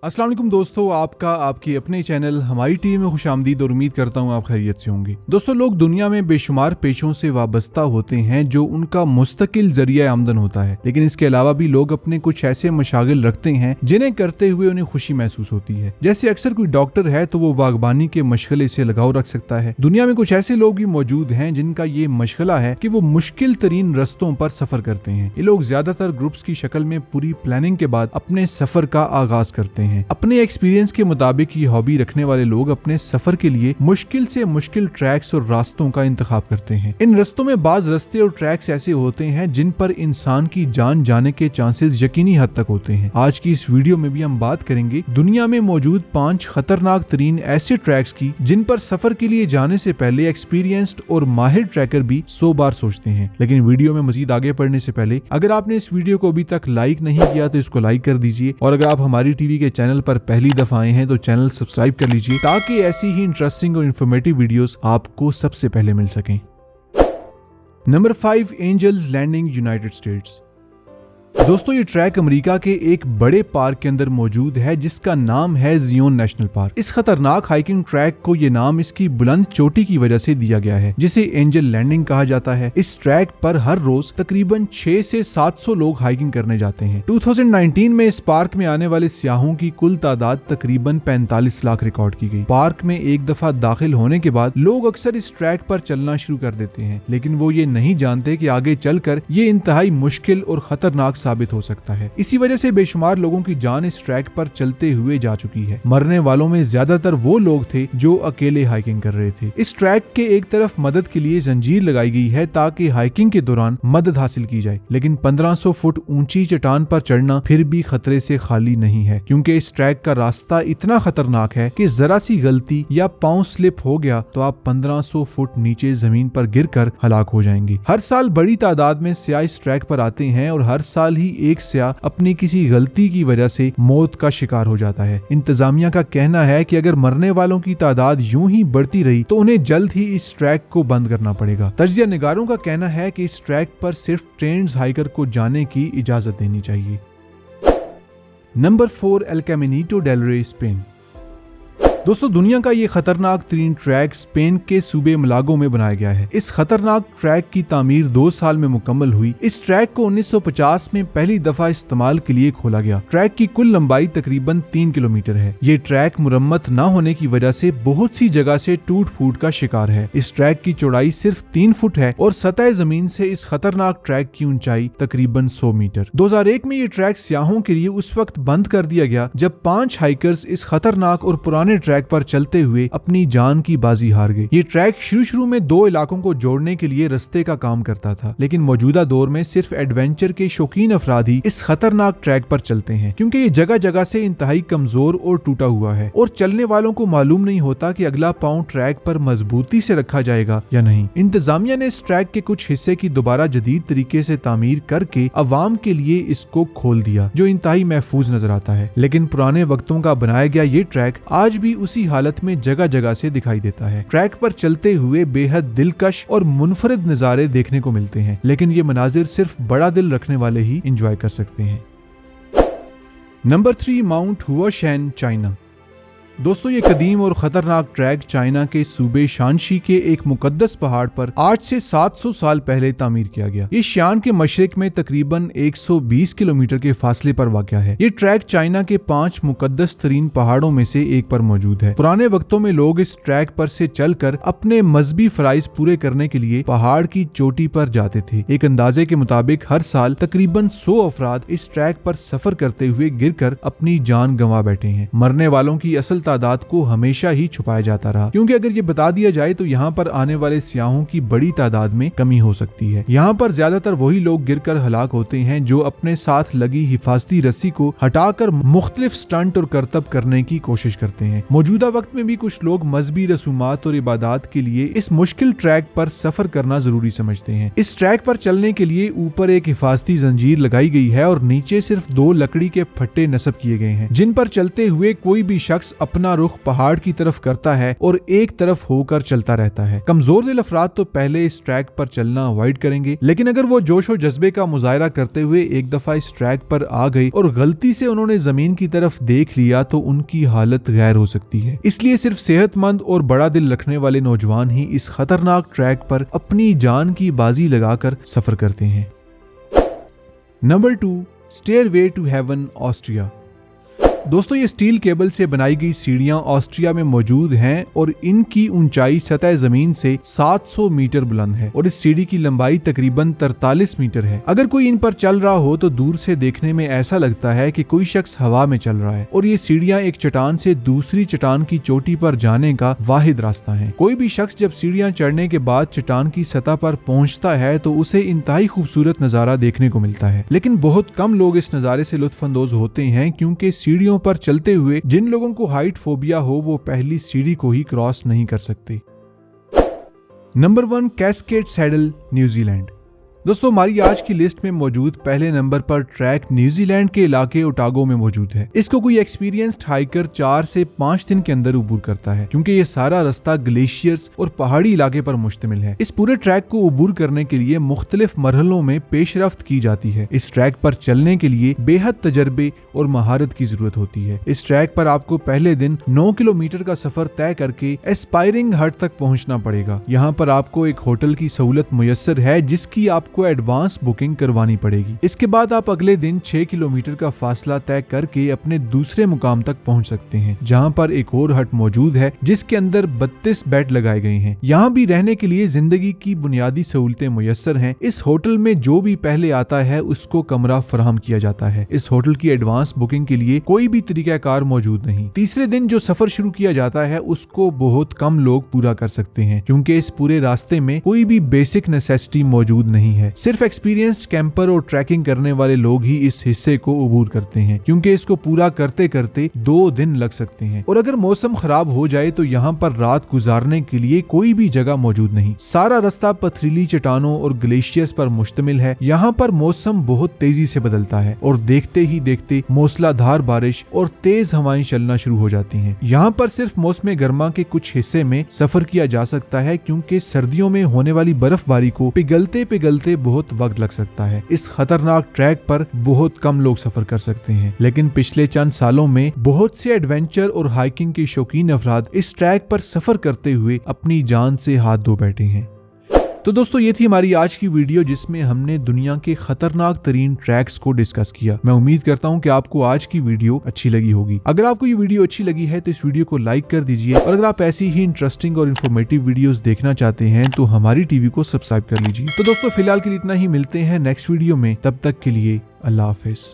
अस्सलाम वालेकुम दोस्तों, आपका आपके अपने चैनल हमारी टीम में खुशामदीद और उम्मीद करता हूँ आप खैरियत से होंगे। दोस्तों, लोग दुनिया में बेशुमार पेशों से वाबस्ता होते हैं जो उनका मुस्तकिल जरिया आमदन होता है, लेकिन इसके अलावा भी लोग अपने कुछ ऐसे मशागिल रखते हैं जिन्हें करते हुए उन्हें खुशी महसूस होती है। जैसे अक्सर कोई डॉक्टर है तो वो बागबानी के मशगले से लगाव रख सकता है। दुनिया में कुछ ऐसे लोग भी मौजूद हैं जिनका ये मशगला है कि वो मुश्किल तरीन रस्तों पर सफर करते हैं। ये लोग ज्यादातर ग्रुप्स की शक्ल में पूरी प्लानिंग के बाद अपने सफर का आगाज करते हैं। अपने एक्सपीरियंस के मुताबिक ये हॉबी रखने वाले लोग अपने सफर के लिए मुश्किल से मुश्किल ट्रैक्स और रास्तों का इंतखाब करते हैं। इन रस्तों में बाज रस्ते और ट्रैक्स ऐसे होते हैं जिन पर इंसान की जान जाने के चांसेस यकीनी हद तक होते हैं। आज की इस वीडियो में भी हम बात करेंगे दुनिया में मौजूद 5 खतरनाक तरीन ऐसे ट्रैक्स की जिन पर सफर के लिए जाने से पहले एक्सपीरियंस्ड और माहिर ट्रैकर भी 100 बार सोचते हैं। लेकिन वीडियो में मजीद आगे बढ़ने से पहले अगर आपने इस वीडियो को अभी तक लाइक नहीं किया तो इसको लाइक कर दीजिए, और अगर आप हमारी टीवी के चैनल पर पहली दफा आए हैं तो चैनल सब्सक्राइब कर लीजिए ताकि ऐसी ही इंटरेस्टिंग और इंफॉर्मेटिव वीडियोस आपको सबसे पहले मिल सकें। Number 5, Angels Landing, United States. दोस्तों, ये ट्रैक अमेरिका के एक बड़े पार्क के अंदर मौजूद है जिसका नाम है जियोन नेशनल पार्क। इस खतरनाक हाइकिंग ट्रैक को ये नाम इसकी बुलंद चोटी की वजह से दिया गया है जिसे एंजल लैंडिंग कहा जाता है। इस ट्रैक पर हर रोज तकरीबन 6 से 700 लोग हाइकिंग करने जाते हैं। 2019 में इस पार्क में आने वाले सियाहों की कुल तादाद तकरीबन 45 लाख रिकॉर्ड की गई। पार्क में एक दफा दाखिल होने के बाद लोग अक्सर इस ट्रैक पर चलना शुरू कर देते हैं, लेकिन वो ये नहीं जानते कि आगे चलकर ये इंतहाई मुश्किल और खतरनाक साबित हो सकता है। इसी वजह से बेशुमार लोगों की जान इस ट्रैक पर चलते हुए जा चुकी है। मरने वालों में ज्यादातर वो लोग थे जो अकेले हाइकिंग कर रहे थे। इस ट्रैक के एक तरफ मदद के लिए जंजीर लगाई गई है ताकि हाइकिंग के दौरान मदद हासिल की जाए, लेकिन 1500 फुट ऊंची चट्टान पर चढ़ना फिर भी खतरे से खाली नहीं है, क्योंकि इस ट्रैक का रास्ता इतना खतरनाक है कि जरा सी गलती या पांव स्लिप हो गया तो आप 1500 फुट नीचे जमीन पर गिरकर हलाक हो जाएंगे। हर साल बड़ी तादाद में सियाह इस ट्रैक पर आते हैं और हर साल ही एक सियाह अपनी किसी गलती की वजह से मौत का शिकार हो जाता है। इंतजामिया का कहना है कि अगर मरने वालों की तादाद यूं ही बढ़ती रही तो उन्हें जल्द ही इस ट्रैक को बंद करना पड़ेगा। तजिया निगारों का कहना है कि इस ट्रैक पर सिर्फ ट्रेन्ड हाइकर को जाने की इजाजत देनी चाहिए। नंबर 4, एल कैमिनिटो डेल रे, स्पेन। दोस्तों, दुनिया का ये खतरनाक तरीन ट्रैक स्पेन के सूबे मलागो में बनाया गया है। इस खतरनाक ट्रैक की तामीर 2 साल में मुकम्मल हुई। इस ट्रैक को 1950 में पहली दफा इस्तेमाल के लिए खोला गया। ट्रैक की कुल लंबाई तकरीबन 3 किलोमीटर है। ये ट्रैक मुरम्मत न होने की वजह से बहुत सी जगह से टूट फूट का शिकार है। इस ट्रैक की चौड़ाई सिर्फ 3 फुट है और सतह जमीन से इस खतरनाक ट्रैक की ऊंचाई तकरीबन 100 मीटर। 2001 में ये ट्रैक सियाहों के लिए उस वक्त बंद कर दिया गया जब 5 हाइकर्स इस खतरनाक और पुराने ट्रैक पर चलते हुए अपनी जान की बाजी हार गए। ये ट्रैक शुरू में 2 इलाकों को जोड़ने के लिए रास्ते का काम करता था, लेकिन मौजूदा दौर में सिर्फ एडवेंचर के शौकीन अफराद ही इस खतरनाक ट्रैक पर चलते हैं, क्योंकि ये जगह जगह से इंतहाई कमजोर और टूटा हुआ है और चलने वालों को मालूम नहीं होता कि अगला पांव ट्रैक पर मजबूती से रखा जाएगा या नहीं। इंतजामिया ने इस ट्रैक के कुछ हिस्से की दोबारा जदीद तरीके से तामीर करके अवाम के लिए इसको खोल दिया, जो इंतहाई महफूज नजर आता है। लेकिन पुराने वक्तों का बनाया गया ये ट्रैक आज भी उसी हालत में जगह जगह से दिखाई देता है। ट्रैक पर चलते हुए बेहद दिलकश और मुनफरिद नजारे देखने को मिलते हैं, लेकिन ये मनाजिर सिर्फ बड़ा दिल रखने वाले ही एंजॉय कर सकते हैं। Number 3, mount Huashan, China. दोस्तों, ये कदीम और खतरनाक ट्रैक चाइना के सूबे शानशी के एक मुकद्दस पहाड़ पर 8 से 700 साल पहले तामीर किया गया। ये शान के मशरिक में तकरीबन 120 किलोमीटर के फासले पर वाक़या है। ये ट्रैक चाइना के 5 मुकद्दस तरीन पहाड़ों में से एक पर मौजूद है। पुराने वक्तों में लोग इस ट्रैक पर से चलकर अपने मजहबी फराइज पूरे करने के लिए पहाड़ की चोटी पर जाते थे। एक अंदाजे के मुताबिक हर साल तकरीबन 100 अफराद इस ट्रैक पर सफर करते हुए गिरकर अपनी जान गंवा बैठे हैं। मरने वालों की असल तादाद को हमेशा ही छुपाया जाता रहा, क्योंकि अगर ये बता दिया जाए तो यहाँ पर आने वाले सियाहों की बड़ी तादाद में कमी हो सकती है। यहाँ पर ज्यादातर वही लोग गिरकर हलाक होते हैं जो अपने साथ लगी हिफाजती रस्सी को हटाकर मुख्तलिफ स्टंट और करतब करने की कोशिश करते हैं। मौजूदा वक्त में भी कुछ लोग मजहबी रसूमात और इबादत के लिए इस मुश्किल ट्रैक पर सफर करना जरूरी समझते हैं। इस ट्रैक पर चलने के लिए ऊपर एक हिफाजती जंजीर लगाई गई है और नीचे सिर्फ 2 लकड़ी के फट्टे नस्ब किए गए हैं, जिन पर चलते हुए कोई भी शख्स अपने अपना रुख पहाड़ की तरफ करता है और एक तरफ होकर चलता रहता है। कमजोर दिल अफराद तो पहले इस ट्रैक पर चलना अवॉइड करेंगे, लेकिन अगर वो जोश और जज्बे का मुजाहरा करते हुए एक दफा इस ट्रैक पर आ गए और गलती से उन्होंने जमीन की तरफ देख लिया तो उनकी हालत गैर हो सकती है। इसलिए सिर्फ सेहतमंद और बड़ा दिल रखने वाले नौजवान ही इस खतरनाक ट्रैक पर अपनी जान की बाजी लगाकर सफर करते हैं। Number 2, Stairway to Heaven, Austria. दोस्तों, ये स्टील केबल से बनाई गई सीढ़ियां ऑस्ट्रिया में मौजूद हैं और इनकी ऊंचाई सतह जमीन से 700 मीटर बुलंद है और इस सीढ़ी की लंबाई तकरीबन 43 मीटर है। अगर कोई इन पर चल रहा हो तो दूर से देखने में ऐसा लगता है कि कोई शख्स हवा में चल रहा है और ये सीढ़ियां एक चट्टान से दूसरी चट्टान की चोटी पर जाने का वाहिद रास्ता है। कोई भी शख्स जब सीढ़ियां चढ़ने के बाद चट्टान की सतह पर पहुंचता है तो उसे इंतहाई खूबसूरत नजारा देखने को मिलता है, लेकिन बहुत कम लोग इस नजारे से लुत्फअंदोज होते हैं क्योंकि सीढ़ियों पर चलते हुए जिन लोगों को हाइट फोबिया हो वो पहली सीढ़ी को ही क्रॉस नहीं कर सकते। Number 1, cascade saddle, New Zealand. दोस्तों, हमारी आज की लिस्ट में मौजूद पहले नंबर पर ट्रैक न्यूजीलैंड के इलाके ओटागो में मौजूद है। इसको कोई एक्सपीरियंस्ड हाइकर 4 से 5 दिन के अंदर अबूर करता है क्योंकि ये सारा रास्ता ग्लेशियर्स और पहाड़ी इलाके पर मुश्तमिल है। इस पूरे ट्रैक को अबूर करने के लिए मुख्तलिफ मरहलों में पेशरफ्त की जाती है। इस ट्रैक पर चलने के लिए बेहद तजर्बे और महारत की जरूरत होती है। इस ट्रैक पर आपको पहले दिन 9 किलोमीटर का सफर तय करके एस्पायरिंग हट तक पहुंचना पड़ेगा। यहाँ पर आपको एक होटल की सहूलत मुयस्सर है जिसकी आपको एडवांस बुकिंग करवानी पड़ेगी। इसके बाद आप अगले दिन 6 किलोमीटर का फासला तय करके अपने दूसरे मुकाम तक पहुंच सकते हैं, जहां पर एक और हट मौजूद है जिसके अंदर 32 बेड लगाए गए हैं। यहाँ भी रहने के लिए जिंदगी की बुनियादी सहूलतें मुयस्सर हैं। इस होटल में जो भी पहले आता है उसको कमरा फराहम किया जाता है। इस होटल की एडवांस बुकिंग के लिए कोई भी तरीकाकार मौजूद नहीं। तीसरे दिन जो सफर शुरू किया जाता है उसको बहुत कम लोग पूरा कर सकते हैं क्योंकि इस पूरे रास्ते में कोई भी बेसिक नेसेसिटी मौजूद नहीं है। सिर्फ एक्सपीरियंस्ड कैंपर और ट्रैकिंग करने वाले लोग ही इस हिस्से को अबूर करते हैं क्योंकि इसको पूरा करते करते 2 दिन लग सकते हैं और अगर मौसम खराब हो जाए तो यहाँ पर रात गुजारने के लिए कोई भी जगह मौजूद नहीं। सारा रास्ता पथरीली चट्टानों और ग्लेशियर्स पर मुश्तमिल है। यहाँ पर मौसम बहुत तेजी से बदलता है और देखते ही देखते मूसलाधार बारिश और तेज हवाएं चलना शुरू हो जाती हैं। यहाँ पर सिर्फ मौसम गर्मा के कुछ हिस्से में सफर किया जा सकता है क्योंकि सर्दियों में होने वाली बर्फबारी को पिघलते पिघलते बहुत वक्त लग सकता है। इस खतरनाक ट्रैक पर बहुत कम लोग सफर कर सकते हैं, लेकिन पिछले चंद सालों में बहुत से एडवेंचर और हाइकिंग के शौकीन अफराद इस ट्रैक पर सफर करते हुए अपनी जान से हाथ धो बैठे हैं। तो दोस्तों, ये थी हमारी आज की वीडियो जिसमें हमने दुनिया के खतरनाक तरीन ट्रैक्स को डिस्कस किया। मैं उम्मीद करता हूँ कि आपको आज की वीडियो अच्छी लगी होगी। अगर आपको ये वीडियो अच्छी लगी है तो इस वीडियो को लाइक कर दीजिए और अगर आप ऐसी ही इंटरेस्टिंग और इन्फॉर्मेटिव वीडियोस देखना चाहते हैं तो हमारी टीवी को सब्सक्राइब कर लीजिए। तो दोस्तों, फिलहाल के लिए इतना ही। मिलते हैं नेक्स्ट वीडियो में, तब तक के लिए अल्लाह हाफिज।